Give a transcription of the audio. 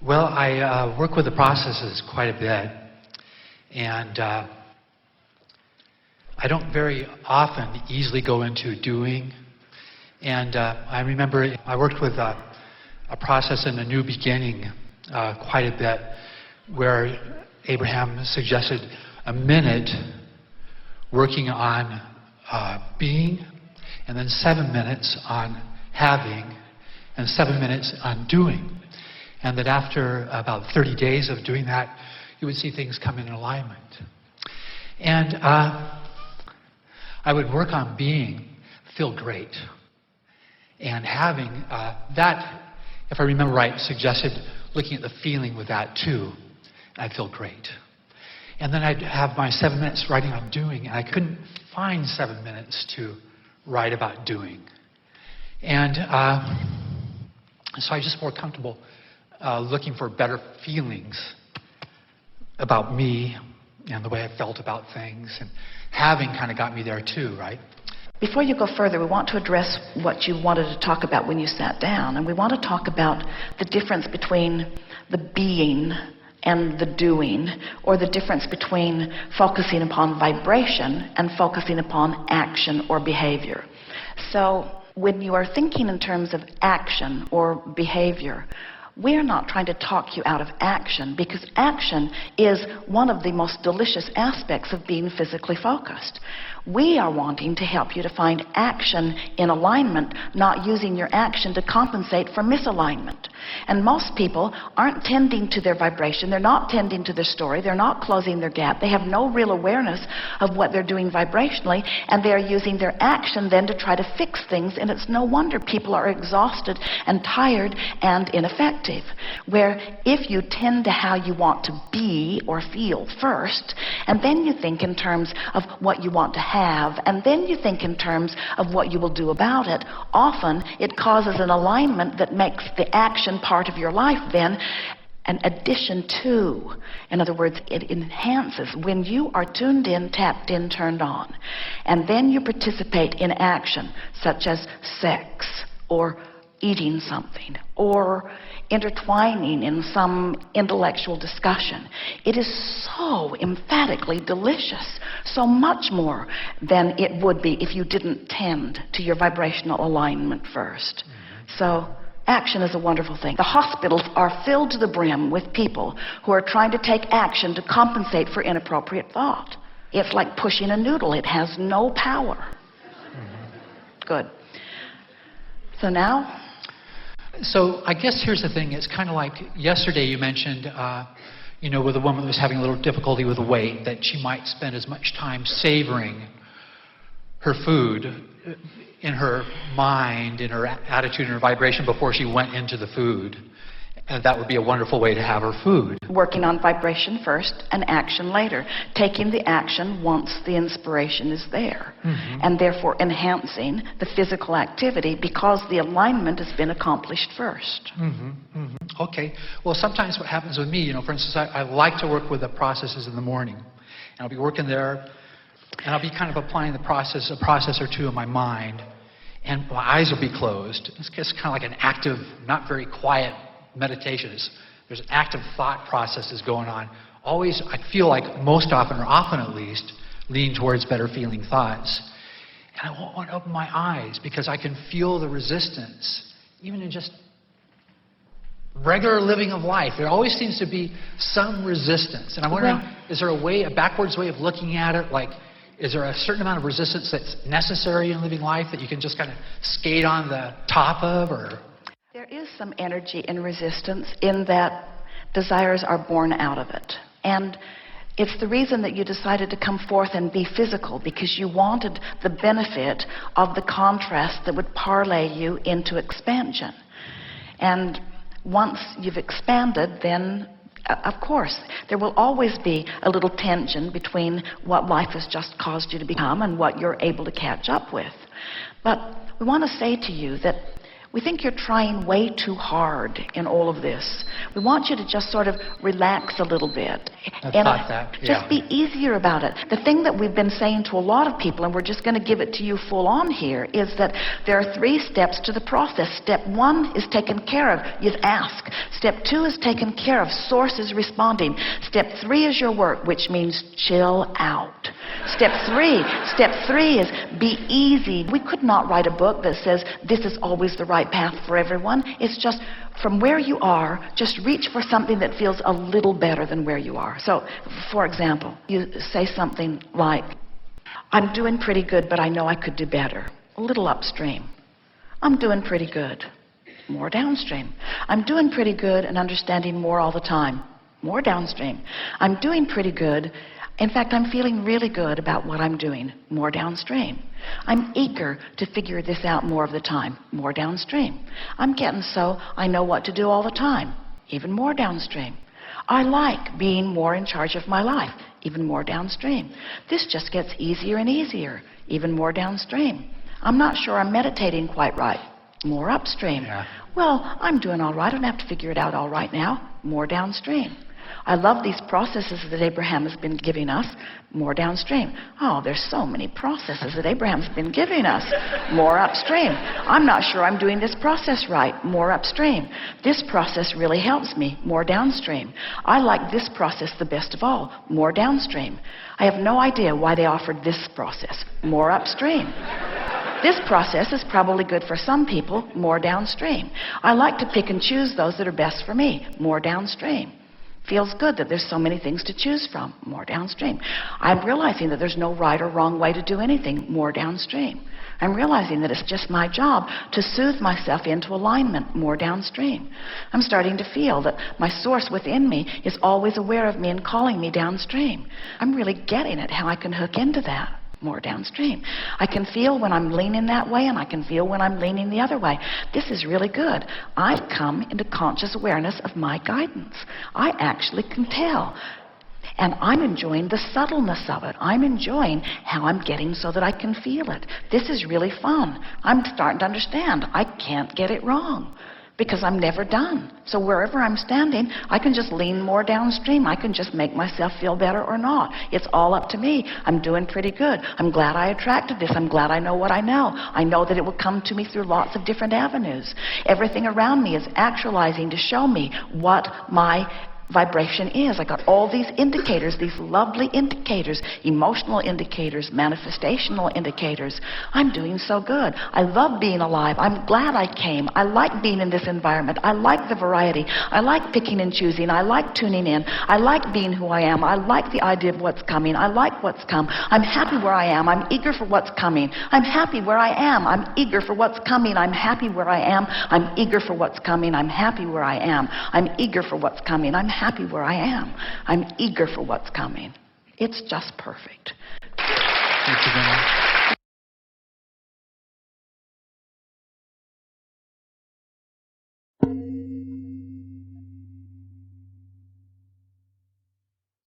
Well, I work with the processes quite a bit, and I don't very often easily go into doing. And I remember I worked with a process in the New Beginning quite a bit, where Abraham suggested a minute working on being, and then 7 minutes on having, and 7 minutes on doing. And that after about 30 days of doing that, you would see things come in alignment. And I would work on being, feel great. And having that, if I remember right, suggested looking at the feeling with that too. I'd feel great. And then I'd have my 7 minutes writing on doing, and I couldn't find 7 minutes to write about doing. And so I just more comfortable looking for better feelings about me and the way I felt about things. And having kind of got me there too, right? Before you go further, we want to address what you wanted to talk about when you sat down. And we want to talk about the difference between the being and the doing, or the difference between focusing upon vibration and focusing upon action or behavior. So when you are thinking in terms of action or behavior, we're not trying to talk you out of action, because action is one of the most delicious aspects of being physically focused. We are wanting to help you to find action in alignment, not using your action to compensate for misalignment. And most people aren't tending to their vibration, they're not tending to their story, they're not closing their gap, they have no real awareness of what they're doing vibrationally, and they're using their action then to try to fix things, and it's no wonder people are exhausted and tired and ineffective. Where if you tend to how you want to be or feel first, and then you think in terms of what you want to have, and then you think in terms of what you will do about it, often it causes an alignment that makes the action part of your life then an addition to. In other words, it enhances when you are tuned in, tapped in, turned on, and then you participate in action such as sex or eating something or intertwining in some intellectual discussion. It is so emphatically delicious, so much more than it would be if you didn't tend to your vibrational alignment first. So action is a wonderful thing. The hospitals are filled to the brim with people who are trying to take action to compensate for inappropriate thought. It's like pushing a noodle. It has no power. Good. So now? So I guess here's the thing. It's kind of like yesterday you mentioned, with a woman who was having a little difficulty with weight, that she might spend as much time savoring her food in her mind, in her attitude, in her vibration before she went into the food. And that would be a wonderful way to have her food. Working on vibration first and action later. Taking the action once the inspiration is there. And therefore enhancing the physical activity because the alignment has been accomplished first. Okay. Well, sometimes what happens with me, for instance, I like to work with the processes in the morning. And I'll be working there, and I'll be kind of applying a process or two in my mind. And my eyes will be closed. It's just kind of like an active, not very quiet meditation. There's an active thought processes going on. Always, I feel like most often, or often at least, lean towards better feeling thoughts. And I won't want to open my eyes because I can feel the resistance, even in just regular living of life. There always seems to be some resistance. And I'm wondering, is there a backwards way of looking at it? Like, is there a certain amount of resistance that's necessary in living life that you can just kind of skate on the top of, or? There is some energy in resistance in that desires are born out of it. And it's the reason that you decided to come forth and be physical, because you wanted the benefit of the contrast that would parlay you into expansion. And once you've expanded, then of course there will always be a little tension between what life has just caused you to become and what you're able to catch up with. But we want to say to you that We think you're trying way too hard in all of this. We want you to just sort of relax a little bit. I thought that, yeah. Just be easier about it. The thing that we've been saying to a lot of people, and we're just going to give it to you full on here, is that there are 3 steps to the process. Step 1 is taken care of. You've asked. Step 2 is taken care of. Source is responding. Step 3 is your work, which means chill out. Step 3 is be easy. We could not write a book that says this is always the right path for everyone. It's just from where you are, just reach for something that feels a little better than where you are. So, for example, you say something like, I'm doing pretty good, but I know I could do better. A little upstream. I'm doing pretty good. More downstream. I'm doing pretty good and understanding more all the time. More downstream. I'm doing pretty good. In fact, I'm feeling really good about what I'm doing. More downstream. I'm eager to figure this out more of the time. More downstream. I'm getting so I know what to do all the time. Even more downstream. I like being more in charge of my life. Even more downstream. This just gets easier and easier. Even more downstream. I'm not sure I'm meditating quite right. More upstream. Yeah. Well, I'm doing all right. I don't have to figure it out all right now. More downstream. I love these processes that Abraham has been giving us. More downstream. Oh, there's so many processes that Abraham's been giving us. More upstream. I'm not sure I'm doing this process right. More upstream. This process really helps me. More downstream. I like this process the best of all. More downstream. I have no idea why they offered this process. More upstream. This process is probably good for some people. More downstream. I like to pick and choose those that are best for me. More downstream. Feels good that there's so many things to choose from. More downstream. I'm realizing that there's no right or wrong way to do anything. More downstream. I'm realizing that it's just my job to soothe myself into alignment. More downstream. I'm starting to feel that my source within me is always aware of me and calling me downstream. I'm really getting at how I can hook into that. More downstream. I can feel when I'm leaning that way, and I can feel when I'm leaning the other way. This is really good. I've come into conscious awareness of my guidance. I actually can tell. And I'm enjoying the subtleness of it. I'm enjoying how I'm getting so that I can feel it. This is really fun. I'm starting to understand. I can't get it wrong. Because I'm never done. So wherever I'm standing, I can just lean more downstream. I can just make myself feel better or not. It's all up to me. I'm doing pretty good. I'm glad I attracted this. I'm glad I know what I know. I know that it will come to me through lots of different avenues. Everything around me is actualizing to show me what my vibration is. I got all these indicators, these lovely indicators, emotional indicators, manifestational indicators. I'm doing so good. I love being alive. I'm glad I came. I like being in this environment. I like the variety. I like picking and choosing. I like tuning in. I like being who I am. I like the idea of what's coming. I like what's come. I'm happy where I am. I'm eager for what's coming. I'm happy where I am. I'm eager for what's coming. I'm happy where I am. I'm eager for what's coming. I'm happy where I am. I'm eager for what's coming. I'm happy where I am. I'm eager for what's coming. It's just perfect.